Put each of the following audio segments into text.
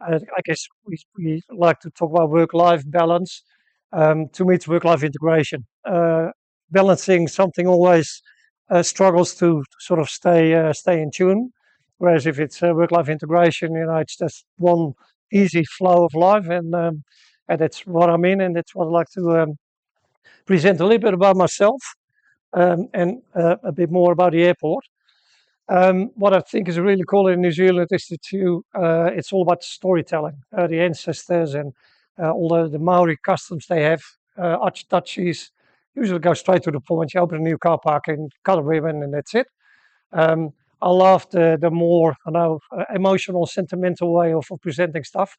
I guess we like to talk about work-life balance. To me, it's work-life integration. Balancing something always struggles to sort of stay in tune. Whereas if it's work-life integration, it's just one easy flow of life, and that's what I'm in, and that's what I'd like to present a little bit about myself, and a bit more about the airport. What I think is really cool in New Zealand is that it's all about storytelling. The ancestors and all the Maori customs they have, archduchies, usually go straight to the point. You open a new car park and cut a ribbon and that's it. Um, I love the more, emotional, sentimental way of presenting stuff.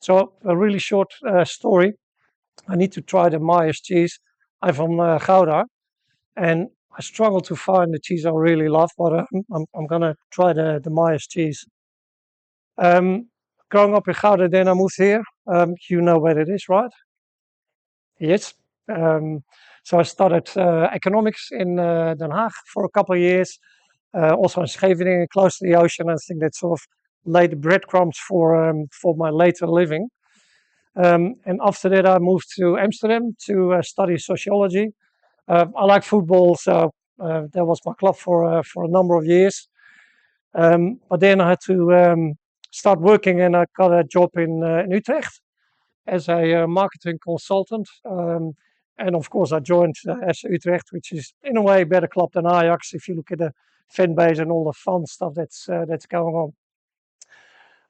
So a really short story. I need to try the Myers cheese. I'm from Gouda, and I struggle to find the cheese I really love, but I'm gonna try the Myers cheese. Um, Growing up in Gouda, then I moved here. You know where it is, right? Yes. Um, so I studied economics in Den Haag for a couple of years. Also in Scheveningen, close to the ocean. I think that sort of laid the breadcrumbs for my later living. And after that, I moved to Amsterdam to study sociology. I like football, so that was my club for a number of years. But then I had to start working, and I got a job in Utrecht as a marketing consultant. And of course, I joined FC Utrecht, which is in a way a better club than Ajax if you look at the fan base and all the fun stuff that's going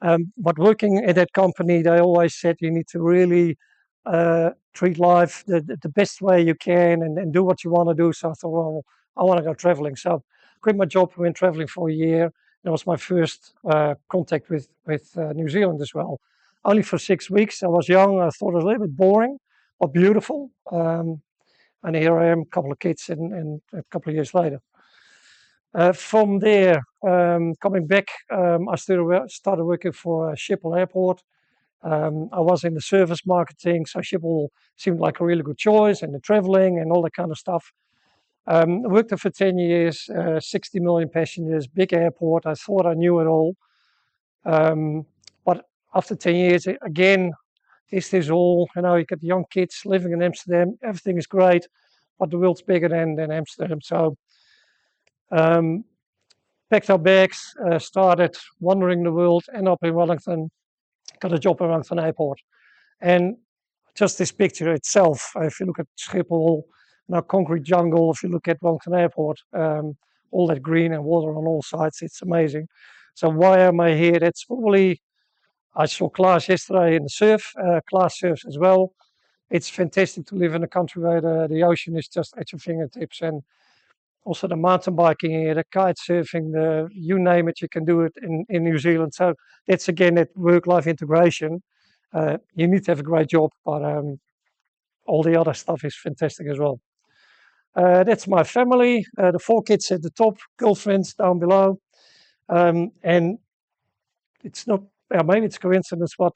on. But working at that company, they always said you need to really treat life the best way you can and do what you want to do. So I thought, well, I want to go traveling. So quit my job, went traveling for a year. That was my first contact with New Zealand as well. Only for 6 weeks. I was young. I thought it was a little bit boring, but beautiful. And here I am, a couple of kids, and a couple of years later. From there, coming back, I started working for Schiphol Airport. I was in the service marketing, so Schiphol seemed like a really good choice, and the traveling and all that kind of stuff. I worked there for 10 years, 60 million passengers, big airport. I thought I knew it all. But after 10 years, again, this all, you get young kids living in Amsterdam, everything is great, but the world's bigger than Amsterdam. So um, packed our bags, started wandering the world, ended up in Wellington, got a job at Wellington Airport. And just this picture itself, if you look at Schiphol, now concrete jungle, if you look at Wellington Airport, all that green and water on all sides, it's amazing. So why am I here? That's probably, I saw Klaas yesterday in the surf, Klaas surfs as well. It's fantastic to live in a country where the ocean is just at your fingertips, and also the mountain biking here, the kite surfing, you name it, you can do it in New Zealand. So that's again that work-life integration. You need to have a great job, but all the other stuff is fantastic as well. That's my family, the 4 kids at the top, girlfriends down below. And it's not, maybe it's coincidence, but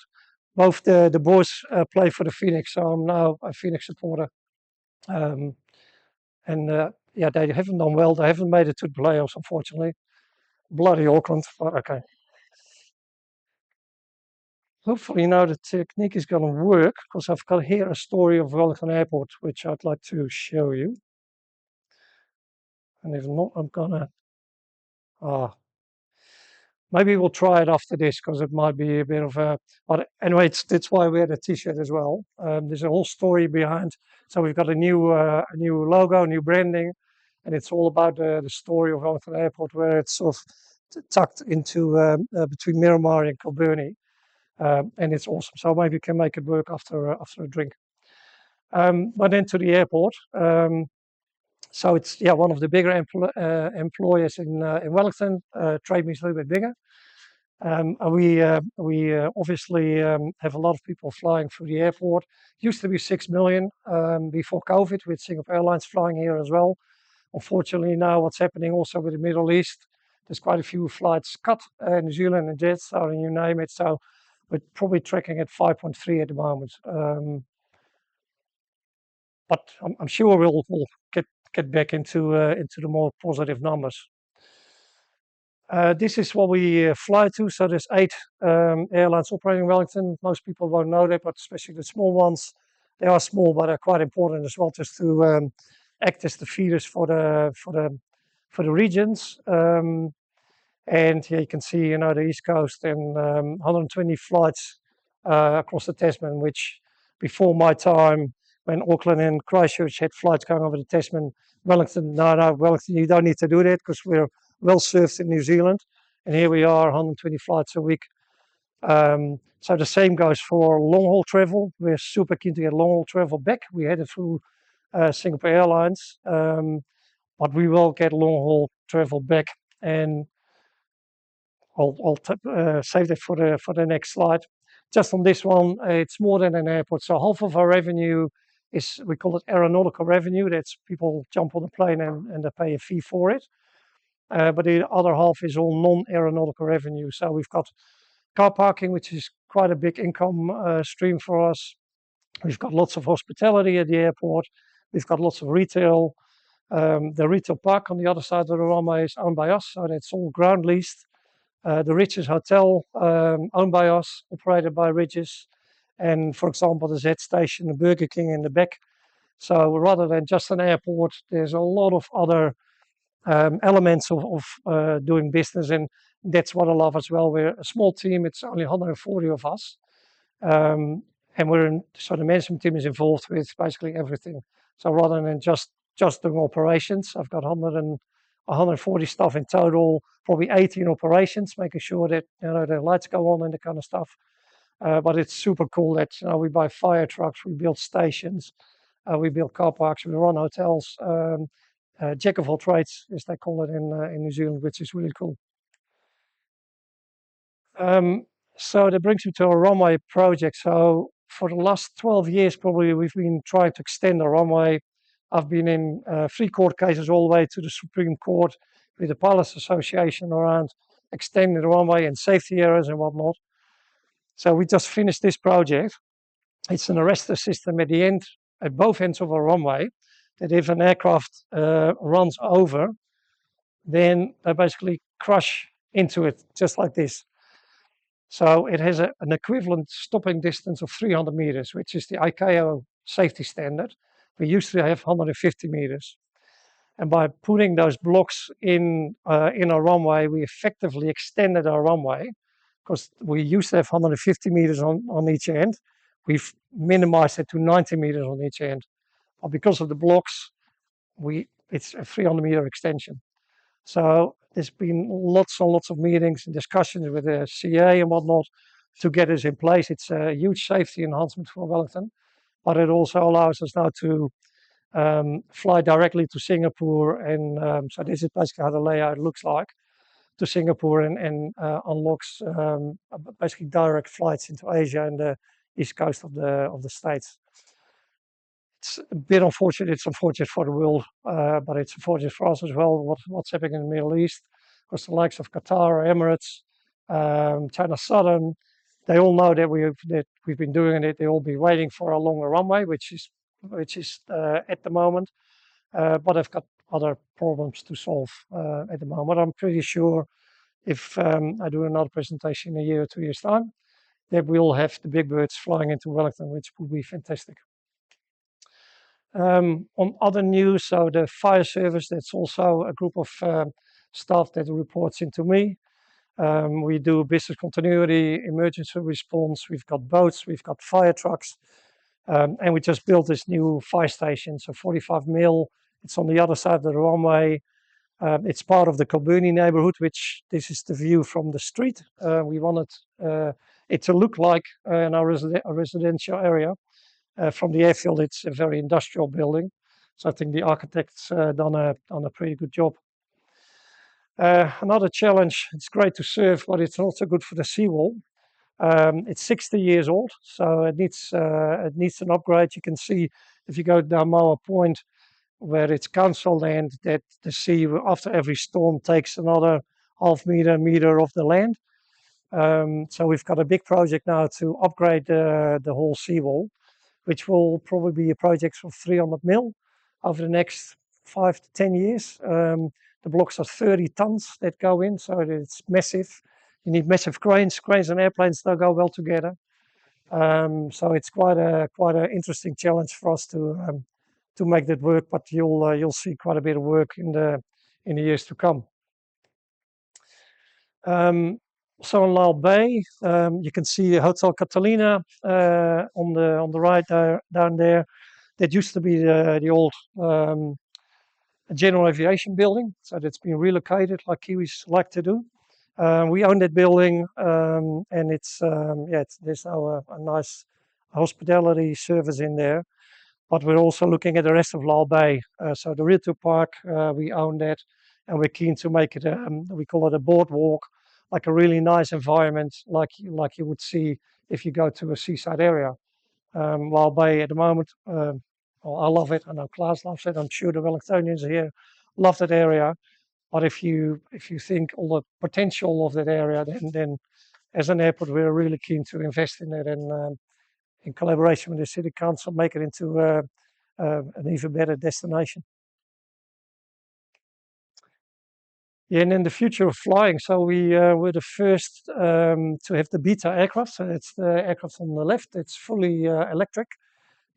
both the boys play for the Phoenix, so I'm now a Phoenix supporter. Um, and yeah, they haven't done well. They haven't made it to the playoffs, unfortunately. Bloody Auckland, but okay. Hopefully now the technique is going to work, because I've got here a story of Wellington Airport, which I'd like to show you. And if not, I'm gonna, ah, maybe we'll try it after this, because it might be a bit of a, but anyway, that's why we had a t-shirt as well. There's a whole story behind. So we've got a new logo, new branding, and it's all about the story of Wellington Airport, where it's sort of tucked into between Miramar and Kilburnie. And it's awesome. So maybe you can make it work after a drink. But then to the airport. So it's one of the bigger employers in Wellington. Trade means a little bit bigger. And we obviously have a lot of people flying through the airport. Used to be 6 million before COVID, with Singapore Airlines flying here as well. Unfortunately, now what's happening also with the Middle East, there's quite a few flights cut. New Zealand and Jetstar, and you name it. So we're probably tracking at 5.3 at the moment. But I'm sure we'll get back into the more positive numbers. This is what we fly to. So there's 8 airlines operating in Wellington. Most people won't know that, but especially the small ones, they are small, but they're quite important as well, just to act as the feeders for the regions. And here you can see, the East Coast and 120 flights across the Tasman, which before my time, when Auckland and Christchurch had flights going over the Tasman, Wellington, no, Wellington, you don't need to do that because we're well served in New Zealand. And here we are, 120 flights a week. So the same goes for long haul travel. We're super keen to get long haul travel back. We had it through Singapore Airlines, but we will get long haul travel back. And I'll save that for the next slide. Just on this one, it's more than an airport. So half of our revenue is, we call it aeronautical revenue. That's people jump on a plane and they pay a fee for it. But the other half is all non-aeronautical revenue. So we've got car parking, which is quite a big income stream for us. We've got lots of hospitality at the airport. We've got lots of retail. The retail park on the other side of the runway is owned by us, so that's all ground leased. The Ridges Hotel, owned by us, operated by Ridges. And for example, the Z Station, the Burger King in the back. So rather than just an airport, there's a lot of other elements of doing business. And that's what I love as well. We're a small team, it's only 140 of us. And so the management team is involved with basically everything. So rather than just doing operations, I've got 140 staff in total, probably 18 operations, making sure that the lights go on and that kind of stuff. But it's super cool that we buy fire trucks, we build stations, we build car parks, we run hotels, jack of all trades, as they call it in New Zealand, which is really cool. So that brings me to our runway project. So for the last 12 years, probably, we've been trying to extend the runway. I've been in 3 court cases all the way to the Supreme Court with the Pilots Association around extending the runway and safety areas and whatnot. So we just finished this project. It's an arrestor system at the end, at both ends of a runway, that if an aircraft runs over, then they basically crash into it, just like this. So it has an equivalent stopping distance of 300 meters, which is the ICAO safety standard. We used to have 150 meters. And by putting those blocks in our runway, we effectively extended our runway, because we used to have 150 meters on each end. We've minimized it to 90 meters on each end. But because of the blocks, it's a 300-meter extension. So there's been lots and lots of meetings and discussions with the CA and whatnot to get this in place. It's a huge safety enhancement for Wellington, but it also allows us now to fly directly to Singapore. And so this is basically how the layout looks like, to Singapore, and unlocks basically direct flights into Asia and the east coast of the States. It's a bit unfortunate. It's unfortunate for the world, but it's unfortunate for us as well. What's happening in the Middle East? Because the likes of Qatar, Emirates, China Southern, they all know that we've been doing it. They all be waiting for a longer runway, which is at the moment. But I've got other problems to solve at the moment. I'm pretty sure if I do another presentation in a year or 2 years' time, that we'll have the big birds flying into Wellington, which would be fantastic. On other news, so the fire service, that's also a group of staff that reports into me. We do business continuity, emergency response. We've got boats, we've got fire trucks, and we just built this new fire station, so 45 mil. It's on the other side of the runway. It's part of the Kilburney neighborhood, which this is the view from the street. We wanted it to look like a residential area. From the airfield, it's a very industrial building. So I think the architects done a pretty good job. Another challenge, it's great to serve, but it's not so good for the seawall. It's 60 years old, so it needs an upgrade. You can see if you go down Moa Point, where it's council land, that the sea after every storm takes another half meter of the land. So we've got a big project now to upgrade the whole seawall, which will probably be a project of 300 mil over the next 5 to 10 years. The blocks are 30 tons that go in, so it's massive. You need massive cranes. Cranes and airplanes don't go well together. So it's quite a interesting challenge for us to make that work. But you'll see quite a bit of work in the years to come. So in Lyle Bay, you can see Hotel Catalina on the right down there. That used to be the old general aviation building, so that's been relocated like Kiwis like to do. We own that building, and there's now a nice hospitality service in there. But we're also looking at the rest of Lyle Bay. So the Rio2 Park, we own that, and we're keen to make it. We call it a boardwalk, like a really nice environment, like you would see if you go to a seaside area. Lyle Bay at the moment, well, I love it. I know Klaas loves it. I'm sure the Wellingtonians here love that area. But if you think all the potential of that area, then as an airport, we're really keen to invest in it and in collaboration with the city council, make it into an even better destination. Yeah, and in the future of flying, so we were the first to have the Beta aircraft. So it's the aircraft on the left. It's fully electric.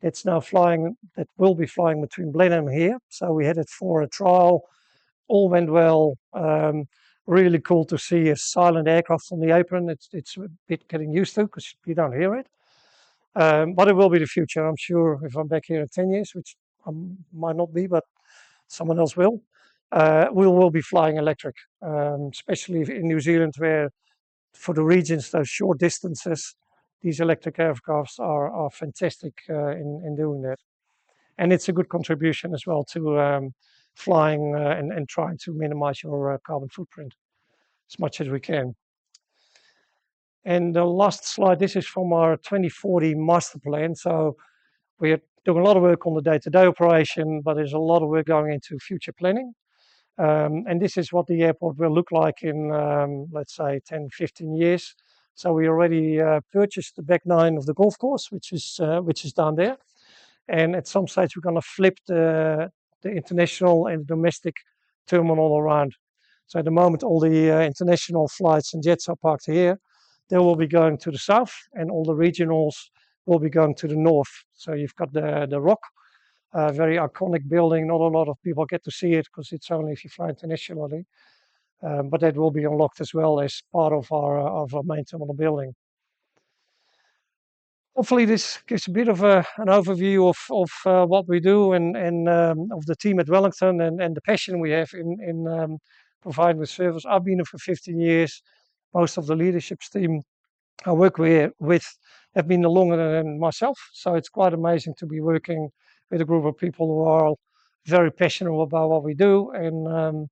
It's now flying. That will be flying between Blenheim here. So we had it for a trial. All went well. Really cool to see a silent aircraft on the apron. It's a bit getting used to because you don't hear it. But it will be the future. I'm sure if I'm back here in 10 years, which I might not be, but someone else will, we will be flying electric, especially in New Zealand, where for the regions, those short distances, these electric aircrafts are fantastic in doing that. And it's a good contribution as well to flying and trying to minimize your carbon footprint as much as we can. And the last slide, this is from our 2040 master plan. So we're doing a lot of work on the day-to-day operation, but there's a lot of work going into future planning. And this is what the airport will look like in, let's say, 10, 15 years. So we already purchased the back 9 of the golf course, which is down there. And at some stage, we're going to flip the international and domestic terminal around. So at the moment, all the international flights and jets are parked here. They will be going to the south, and all the regionals will be going to the north. So you've got the Rock, a very iconic building. Not a lot of people get to see it because it's only if you fly internationally. But that will be unlocked as well as part of our main terminal building. Hopefully, this gives a bit of an overview of what we do and of the team at Wellington and the passion we have in providing the service. I've been here for 15 years. Most of the leadership team I work with have been longer than myself, so it's quite amazing to be working with a group of people who are very passionate about what we do, and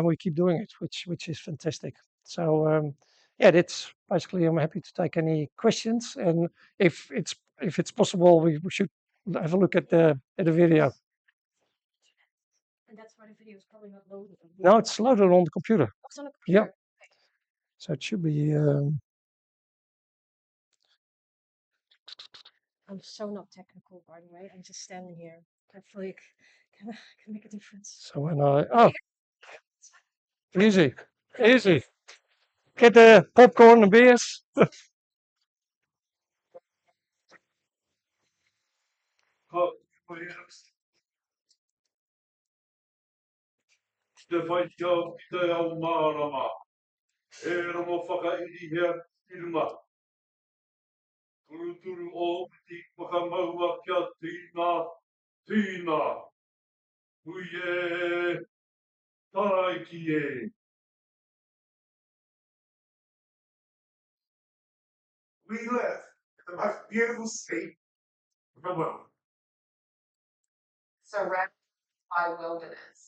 we keep doing it, which is fantastic. So yeah, that's basically. I'm happy to take any questions, and if it's possible, we should have a look at the video. And that's why the video is probably not loaded. No, it's loaded on the computer. Oh, it's on the computer. Yeah. So it should be. I'm so not technical, by the way. I'm just standing here. Hopefully, can make a difference. So when easy, easy. Get the popcorn and beers. Te whaitia te au mārama. E ramo whakairihia tirunga. Turuturu o ti whakamaua kia tīna, tīna. Ui e, tarai ki e. We live in the most beautiful state of the world. Surrounded by wilderness.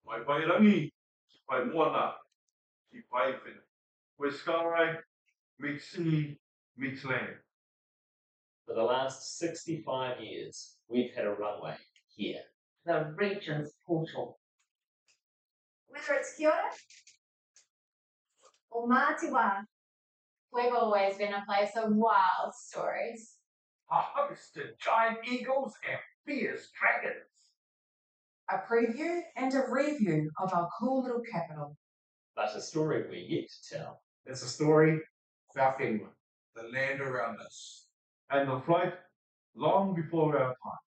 Mai Wairangi, Pai Moana, ki Pai Whina. Where sky meets sea meets land. For the last 65 years, we've had a runway here. The region's portal. Whether it's Kia ora or Matiwa, we've always been a place of wild stories. A host of giant eagles and fierce dragons. a preview and a review of our cool little capital. But a story we're yet to tell. It's a story of our Finland, the land around us, and the flight long before our time.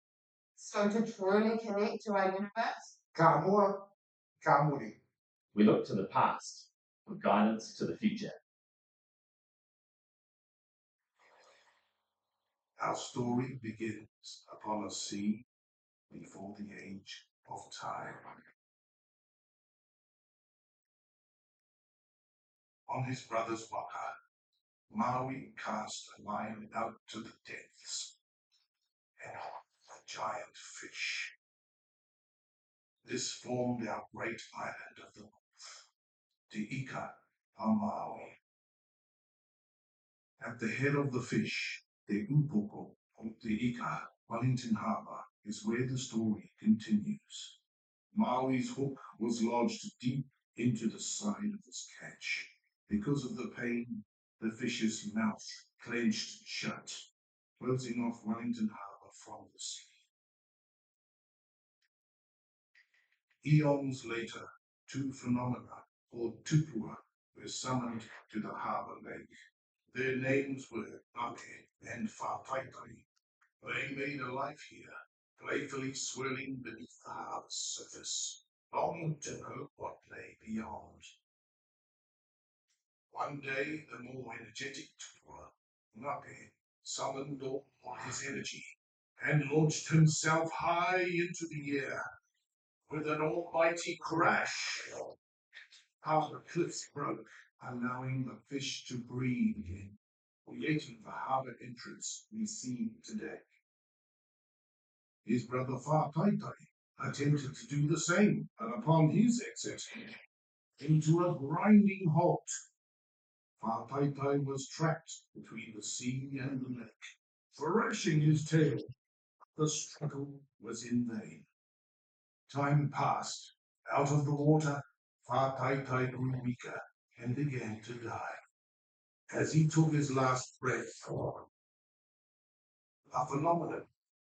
So to truly connect to our universe, Ka mua, ka muri. We look to the past for guidance to the future. Our story begins upon a sea before the age of time. On his brother's waka, Maui cast a line out to the depths and hooked a giant fish. This formed our great island of the north, Te Ika a Maui. At the head of the fish, the Upoko of Te Ika, Wellington Harbour, is where the story continues. Maui's hook was lodged deep into the side of his catch. Because of the pain, the fish's mouth clenched shut, closing off Wellington Harbour from the sea. Eons later, two phenomena called tupua were summoned to the harbour lake. Their names were Ake and Whātaitai. They made a life here, playfully swirling beneath the harbour's surface, longing to know what lay beyond. One day, the more energetic Tupua, Ngake, summoned all his energy and launched himself high into the air. With an almighty crash, half the cliffs broke, allowing the fish to breathe again, creating the harbour entrance we see today. His brother Whātaitai attempted to do the same, and upon his exit, into a grinding halt. Whātaitai was trapped between the sea and the lake, thrashing his tail. The struggle was in vain. Time passed. Out of the water, Whātaitai grew weaker and began to die. As he took his last breath, a phenomenon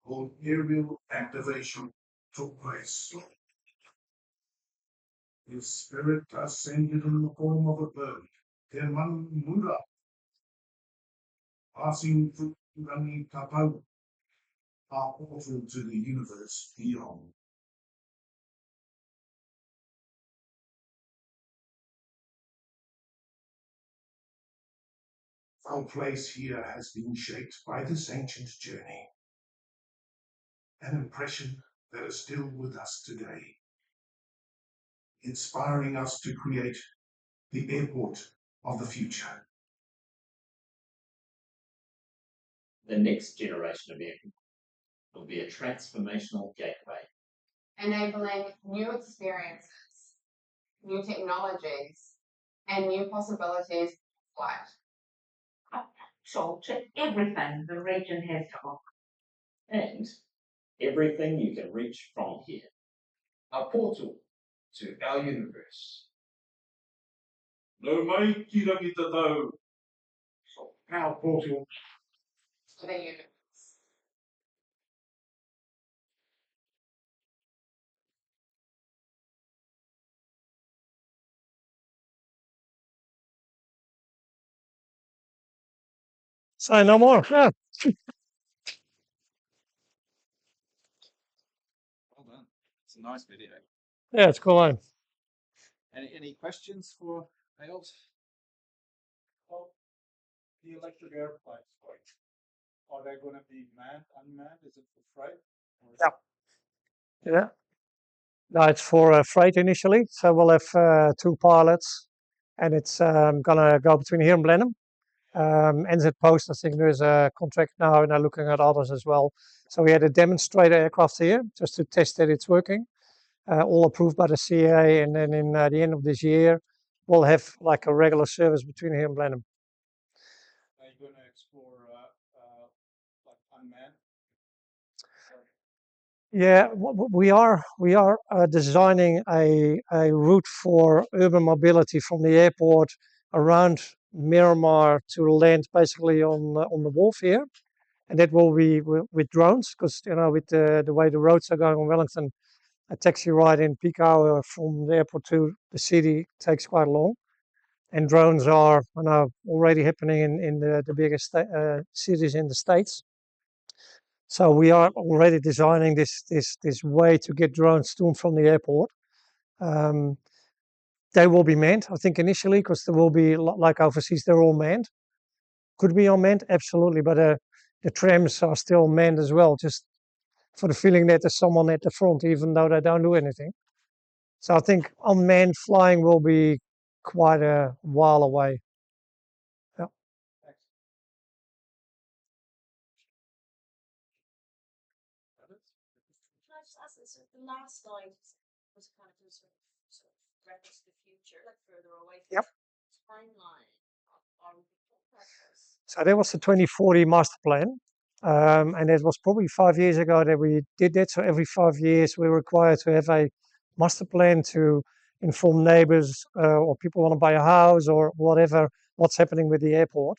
called aerial activation took place. His spirit ascended in the form of a bird, Te Manumura, passing through Rangi Tapau, our portal to the universe beyond. Our place here has been shaped by this ancient journey, an impression that is still with us today, inspiring us to create the airport of the future. The next generation of aircraft will be a transformational gateway. enabling new experiences, new technologies, and new possibilities of flight. so to everything the region has to offer. And everything you can reach from here. A portal to our universe. No mai ki rangi tatau. So our portal To the universe. Say no more. Yeah, Well done. It's a nice video. yeah, it's cool. Any questions for Ayolt? Well, the electric airplanes, right? Are they going to be manned, unmanned? Is it for freight? Or is Yeah. Yeah. No, it's for freight initially. So we'll have two pilots, and it's gonna go between here and Blenheim. NZ Post, I think there's a contract now, and they're looking at others as well. So we had a demonstrator aircraft here just to test that it's working, all approved by the CA, and then in the end of this year, we'll have like a regular service between here and Blenheim. Are you going to explore like unmanned? Yeah, we are designing a route for urban mobility from the airport around Miramar to land basically on the wharf here, and that will be with drones because with the way the roads are going on Wellington, A taxi ride in peak hour from the airport to the city takes quite long. And drones are already happening in the biggest cities in the States. So we are already designing this way to get drones to and from the airport. They will be manned, I think, initially, because there will be, like overseas, they're all manned. Could be unmanned, absolutely, but the trams are still manned as well, just for the feeling that there's someone at the front, even though they don't do anything. So I think unmanned flying will be quite a while away. Yeah. Can I just ask this? The last slide was kind of a sort of reference to the future, like further away. Yep. Timeline on process. So that was the 2040 master plan. And it was probably 5 years ago that we did that. So every 5 years, we're required to have a master plan to inform neighbors or people want to buy a house or whatever, what's happening with the airport.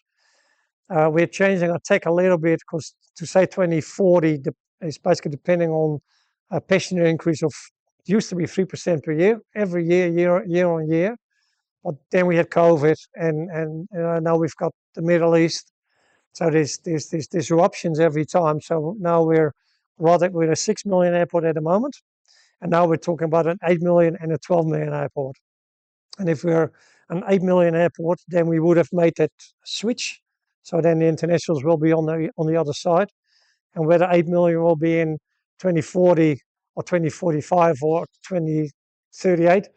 We're changing our tech a little bit because to say 2040 is basically depending on a passenger increase of, it used to be 3% per year, every year on year. But then we had COVID and now we've got the Middle East. So there's disruptions every time. So now we're a 6 million airport at the moment. And now we're talking about an 8 million and a 12 million airport. And if we're an 8 million airport, then we would have made that switch. So then the internationals will be on the other side. And whether 8 million will be in 2040 or 2045 or 2038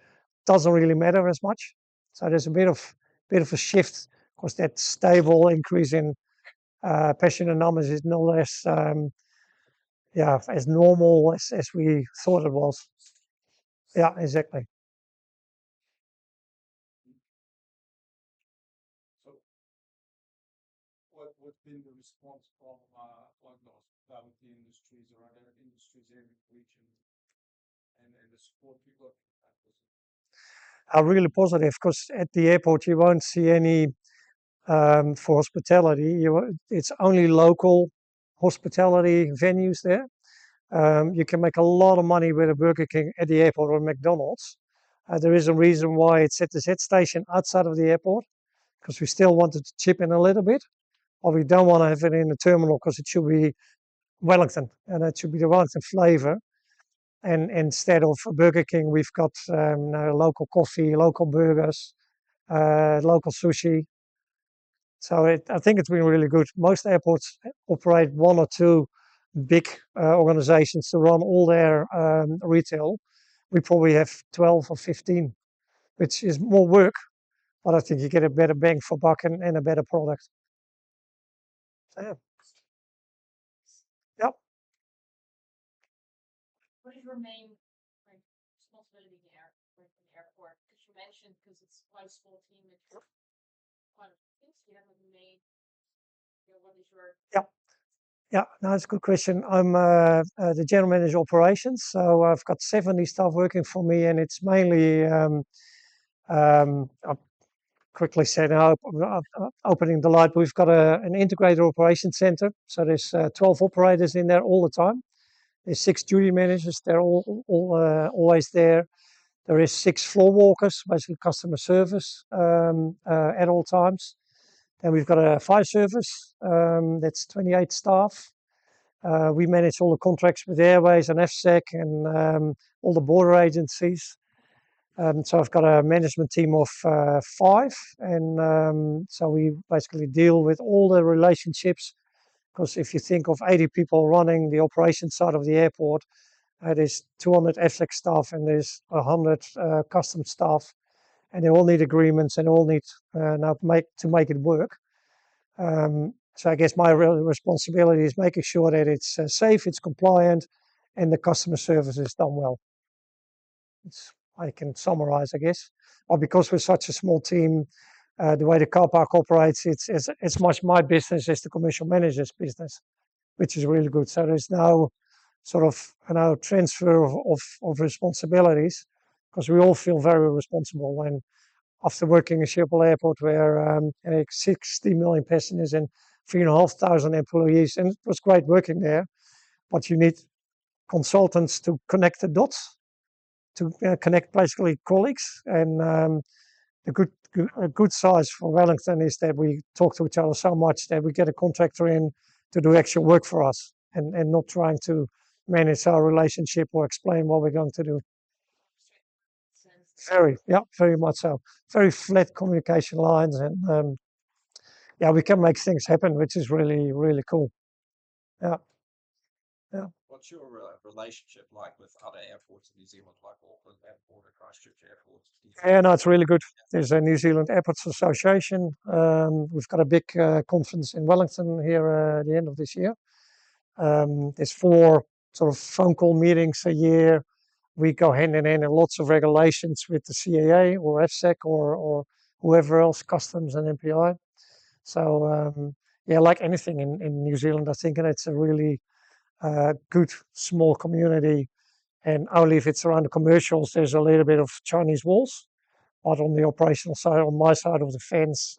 doesn't really matter as much. So there's a bit of a shift because that stable increase in passenger numbers is no less as normal as we thought it was. Yeah, exactly. So, what's been the response from like the hospitality industries or other industries in the region, and the support you got? Are really positive because at the airport you won't see any for hospitality. It's only local hospitality venues there. You can make a lot of money with a Burger King at the airport or a McDonald's. There is a reason why it's at the Z station outside of the airport because we still wanted to chip in a little bit, or we don't want to have it in the terminal because it should be Wellington and it should be the Wellington flavor. And instead of Burger King, we've got local coffee, local burgers, local sushi. So I think it's been really good. Most airports operate one or two big organizations to run all their retail. We probably have 12 or 15, which is more work, but I think you get a better bang for buck and a better product. So, yeah. Yep. What is your main responsibility here for the airport? Because you mentioned because it's quite a small team, it's quite a things you have a main. What is your? Yep. Yeah, no, it's a good question. I'm the general manager of operations, so I've got 70 staff working for me, and it's mainly I'll quickly say now, opening the light, we've got an integrated operations center, so there's 12 operators in there all the time. There's 6 duty managers, they're always there. There is 6 floor walkers, basically customer service at all times. Then we've got a fire service, that's 28 staff. We manage all the contracts with Airways and FSEC and all the border agencies. So I've got a management team of 5, and so we basically deal with all the relationships. Because if you think of 80 people running the operation side of the airport, there's 200 FSEC staff and there's 100 customs staff, and they all need agreements and all need to make it work. So I guess my real responsibility is making sure that it's safe, it's compliant, and the customer service is done well. I can summarize, I guess. But because we're such a small team, the way the car park operates, it's as much my business as the commercial manager's business, which is really good. So there's no sort of transfer of responsibilities because we all feel very responsible. And after working at Schiphol Airport, where 60 million passengers and 3,500 employees, and it was great working there, but you need consultants to connect the dots. connect basically colleagues. And a good size for Wellington is that we talk to each other so much that we get a contractor in to do actual work for us, and not trying to manage our relationship or explain what we're going to do. Very much so. Very flat communication lines, and we can make things happen, which is really, really cool. Yeah. What's your relationship like with other airports in New Zealand, like Auckland Airport or Christchurch Airport? Yeah, no, it's really good. There's a New Zealand Airports Association. We've got a big conference in Wellington here at the end of this year. There's 4 sort of phone call meetings a year. We go hand in hand in lots of regulations with the CAA or FSEC or whoever else, customs and MPI. So like anything in New Zealand, I think it's a really good small community. And only if it's around the commercials, there's a little bit of Chinese walls. But on the operational side, on my side of the fence,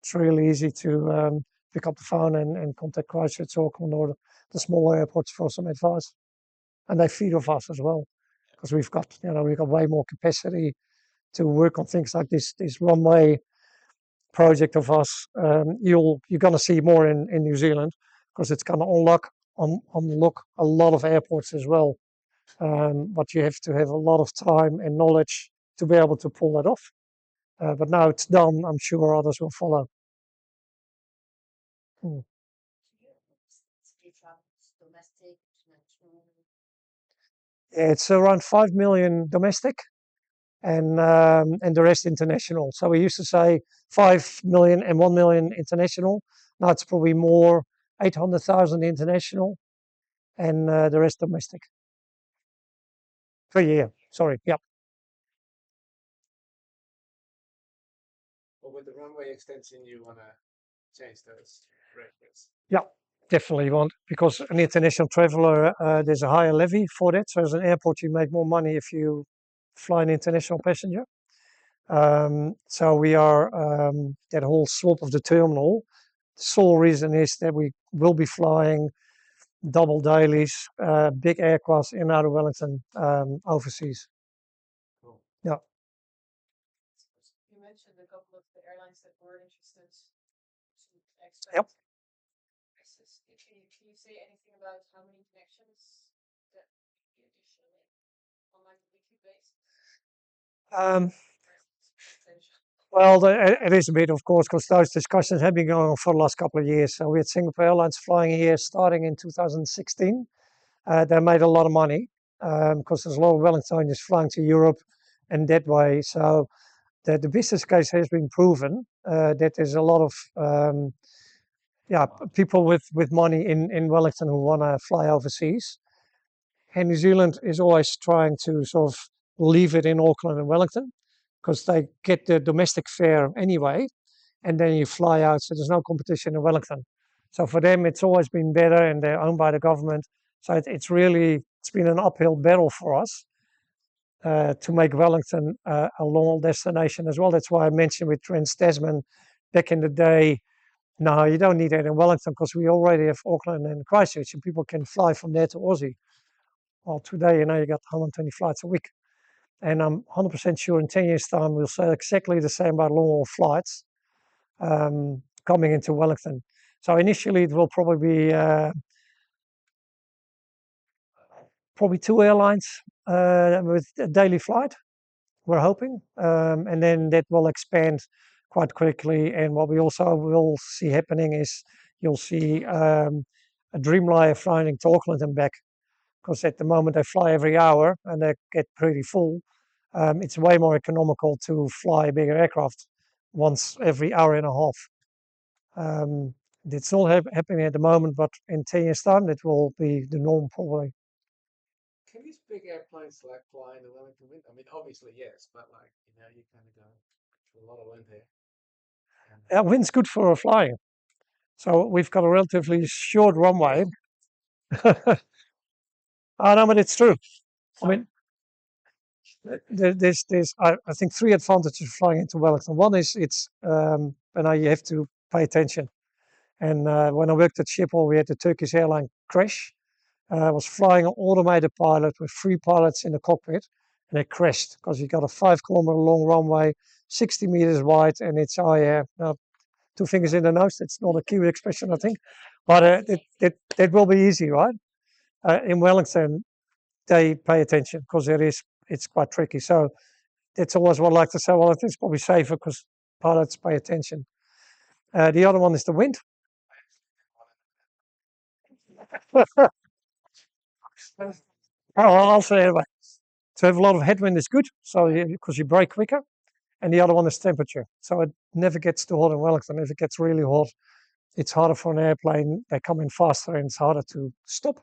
it's really easy to pick up the phone and contact Christchurch, Auckland, or the smaller airports for some advice. And they feed off us as well, because we've got way more capacity to work on things like this runway project of us. You're going to see more in New Zealand, because it's going to unlock a lot of airports as well. But you have to have a lot of time and knowledge to be able to pull that off. But now it's done, I'm sure others will follow. Yeah, it's around 5 million domestic, and the rest international. So we used to say 5 million and 1 million international. Now it's probably more, 800,000 international, and the rest domestic. Per year, sorry, yeah. Well, with the runway extension, you want to change those rates? Yeah, definitely want, because an international traveler, there's a higher levy for that. So as an airport, you make more money if you fly an international passenger. So we are, that whole swap of the terminal, the sole reason is that we will be flying double dailies, big aircrafts in and out of Wellington, overseas. Cool. Yeah. You mentioned a couple of the airlines that were interested to expand. Yep. Can you say anything about how many connections that would be additionally on like a weekly basis? Well, it is a bit, of course, because those discussions have been going on for the last couple of years. So we had Singapore Airlines flying here starting in 2016. They made a lot of money, because there's a lot of Wellingtonians flying to Europe and that way. So the business case has been proven, that there's a lot of people with money in Wellington who want to fly overseas. And New Zealand is always trying to sort of leave it in Auckland and Wellington, because they get the domestic fare anyway, and then you fly out, so there's no competition in Wellington. So for them, it's always been better, and they're owned by the government. So it's been an uphill battle for us to make Wellington a long destination as well. That's why I mentioned with Trans-Tasman back in the day, no, you don't need that in Wellington, because we already have Auckland and Christchurch, and people can fly from there to Aussie. Well, today, you got 120 flights a week. And I'm 100% sure in 10 years' time, we'll say exactly the same about long-haul flights coming into Wellington. So initially, it will probably be probably 2 airlines with a daily flight, we're hoping. And then that will expand quite quickly. And what we also will see happening is you'll see a Dreamliner flying into Auckland and back, because at the moment they fly every hour and they get pretty full. It's way more economical to fly a bigger aircraft once every hour and a half. It's not happening at the moment, but in 10 years' time, that will be the norm probably. Can these big airplanes like fly in the Wellington wind? I mean, obviously yes, but you kind of go through a lot of wind here. Yeah, wind's good for flying. So we've got a relatively short runway. No, but it's true. I mean, there's I think 3 advantages of flying into Wellington. One is it's and now you have to pay attention. And when I worked at Schiphol, we had the Turkish airline crash. I was flying an automated pilot with 3 pilots in the cockpit, and it crashed because you got a 5 kilometer long runway, 60 meters wide, and it's, oh yeah, no, 2 fingers in the nose. It's not a Kiwi expression, I think, but it will be easy, right? In Wellington, they pay attention because it's quite tricky. So that's always what I like to say. Well, I think it's probably safer because pilots pay attention. The other one is the wind. I'll say anyway. To have a lot of headwind is good, so because you brake quicker. And the other one is temperature. So it never gets too hot in Wellington. If it gets really hot, it's harder for an airplane. They come in faster and it's harder to stop.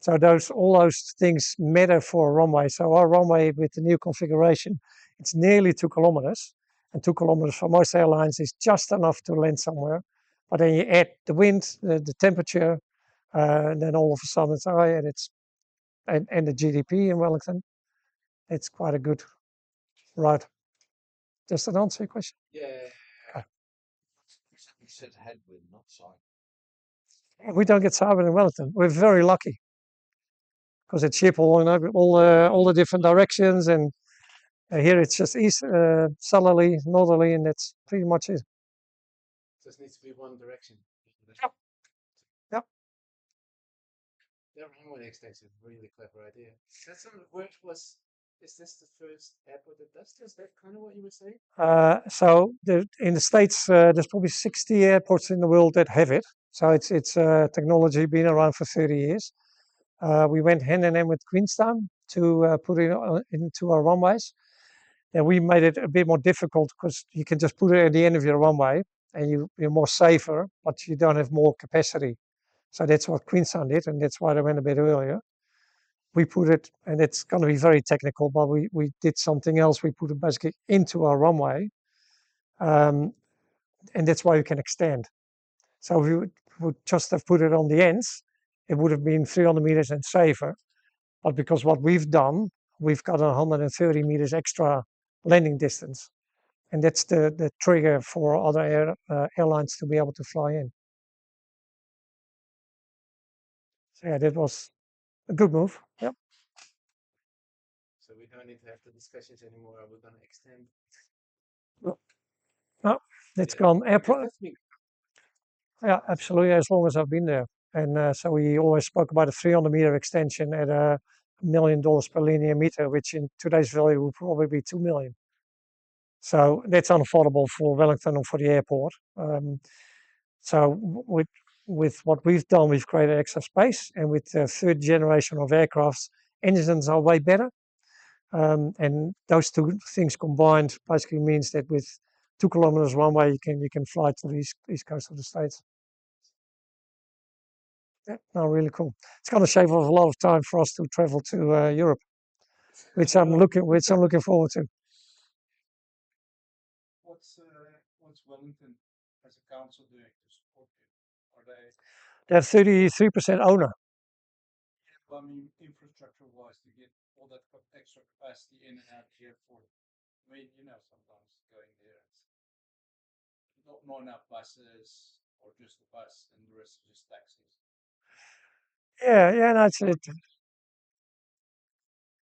So all those things matter for a runway. So our runway with the new configuration, it's nearly 2 kilometers. And 2 kilometers for most airlines is just enough to land somewhere. But then you add the wind, the temperature, and then all of a sudden it's, oh yeah, and the GDP in Wellington, it's quite a good ride. Does that answer your question? Yeah. Okay. You said headwind, not side. We don't get cyber in Wellington. We're very lucky because it's ship all the different directions, and here it's just east, southerly, northerly, and that's pretty much it. Just needs to be one direction. Yep. Yep. That runway extension, really clever idea. That's where it was. Is this the first airport that does this? Is that kind of what you were saying? So in the States, there's probably 60 airports in the world that have it. So it's technology been around for 30 years. We went hand in hand with Queenstown to put it into our runways. And we made it a bit more difficult because you can just put it at the end of your runway and you're more safer, but you don't have more capacity. So that's what Queenstown did, and that's why they went a bit earlier. We put it, and it's going to be very technical, but we did something else. We put it basically into our runway, and that's why you can extend. So if we would just have put it on the ends, it would have been 300 meters and safer. But because what we've done, we've got 130 meters extra landing distance. And that's the trigger for other airlines to be able to fly in. So yeah, that was a good move. Yep. So we don't need to have the discussions anymore. We're going to extend. No, it's gone. Airport. That's me. Yeah, absolutely. As long as I've been there. And so we always spoke about a 300-meter extension at $1 million per linear meter, which in today's value would probably be 2 million. So that's unaffordable for Wellington and for the airport. So with what we've done, we've created extra space, and with the third generation of aircrafts, engines are way better. And those two things combined basically means that with 2 kilometers runway, you can fly to the east coast of the States. Yeah, no, really cool. It's going to shave off a lot of time for us to travel to Europe, which I'm looking forward to. What's Wellington as a council doing to support you? Are they? They're 33% owner. I mean, infrastructure-wise, to get all that extra capacity in and out of the airport. I mean, sometimes going there, it's not enough buses or just a bus, and the rest is just taxis. Yeah, that's it.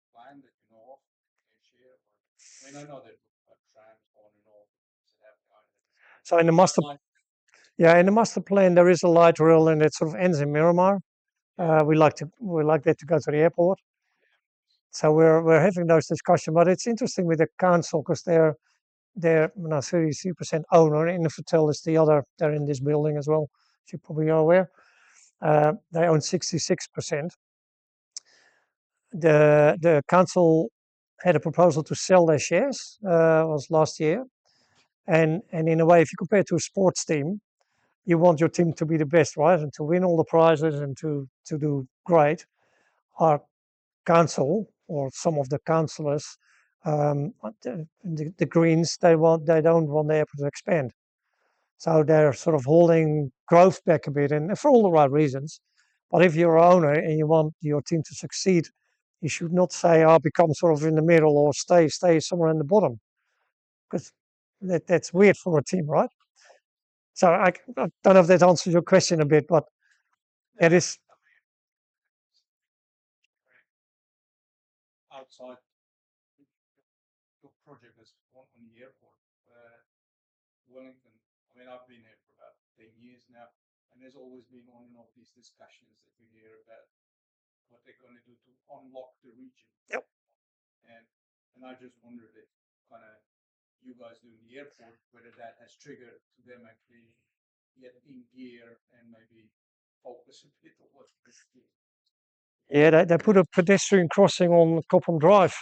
Plan that you know of each year. I mean, I know that trams on and off. So in the master plan, there is a light rail, and it sort of ends in Miramar. We like that to go to the airport. So we're having those discussions, but it's interesting with the council because they're 33% owner, and Infratel is the other. They're in this building as well, as you probably are aware. They own 66%. The council had a proposal to sell their shares. Was last year, and in a way, if you compare it to a sports team, you want your team to be the best, right, and to win all the prizes and to do great. Our council or some of the councillors, the Greens, they don't want the airport to expand. So they're sort of holding growth back a bit, and for all the right reasons. But if you're an owner and you want your team to succeed, you should not say, "I'll become sort of in the middle" or stay somewhere in the bottom, because that's weird for a team, right? So I don't know if that answers your question a bit, but it is. Outside Wellington, I mean, I've been here for about 10 years now, and there's always been on and off these discussions that we hear about what they're going to do to unlock the region. Yep. And I just wondered if kind of you guys doing the airport, whether that has triggered to them actually get in gear and maybe focus a bit on what this is. Yeah, they put a pedestrian crossing on Cobham Drive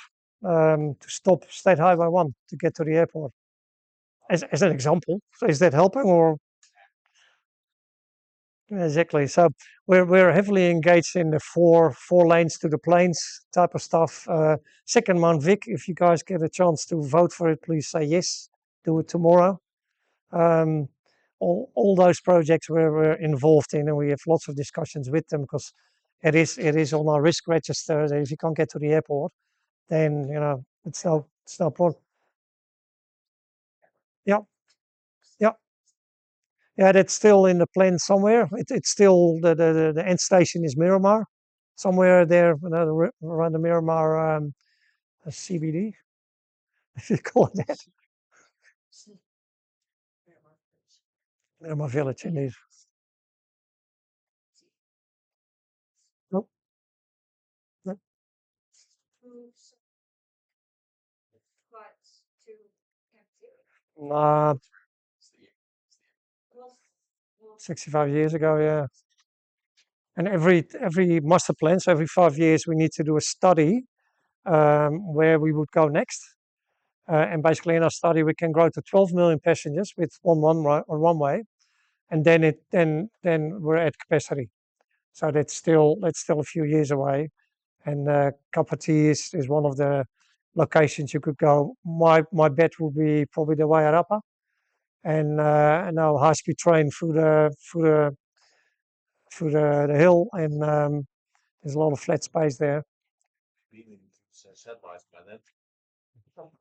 to stop State Highway 1 to get to the airport. As an example, so is that helping or? Exactly. So we're heavily engaged in the four lanes to the plains type of stuff. Second Mount Vic, if you guys get a chance to vote for it, please say yes. Do it tomorrow. All those projects we're involved in, and we have lots of discussions with them because it is on our risk register that if you can't get to the airport, then it's no problem. Yeah. Yeah. Yeah, that's still in the plan somewhere. It's still the end station is Miramar, somewhere there around the Miramar CBD, if you call it that. Miramar Village, indeed. Nope. Nope. Nah, 65 years ago, yeah. And every master plan, so every 5 years, we need to do a study where we would go next. And basically, in our study, we can grow to 12 million passengers with one way, and then we're at capacity. So that's still a few years away. And Kapiti is one of the locations you could go. My bet would be probably the Wiertsema, and now high speed train through the hill, and there's a lot of flat space there. Satellites by then.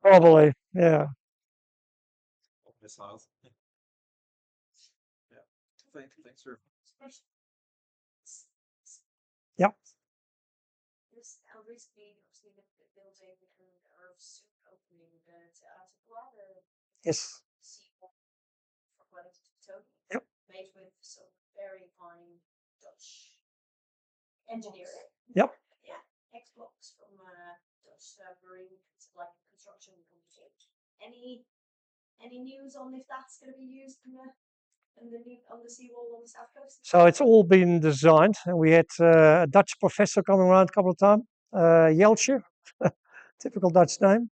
Probably, yeah. Missiles. Yeah. Thanks, sir. Yeah. This how recently obviously the building and or soon opening the Ayolt, Yes. seawall from Wellington to Tony. Yep. Made with some very fine Dutch engineering. Yep. Yeah. X-blocks from Dutch marine like construction company. Any news on if that's going to be used on the seawall on the south coast? So it's all been designed, and we had a Dutch professor coming around a couple of times, Jeltje, typical Dutch name.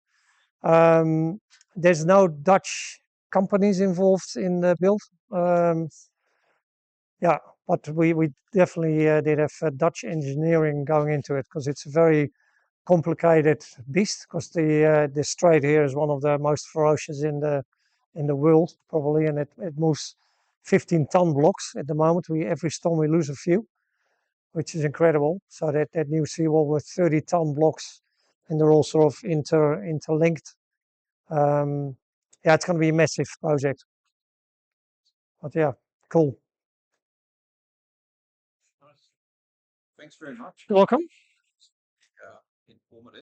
There's no Dutch companies involved in the build. Yeah, but we definitely did have Dutch engineering going into it because it's a very complicated beast. Because the strait here is one of the most ferocious in the world probably, and it moves 15-ton blocks at the moment. Every storm we lose a few, which is incredible. So that new seawall with 30-ton blocks, and they're all sort of interlinked. Yeah, it's going to be a massive project. But yeah, cool. Thanks very much. You're welcome. Informative.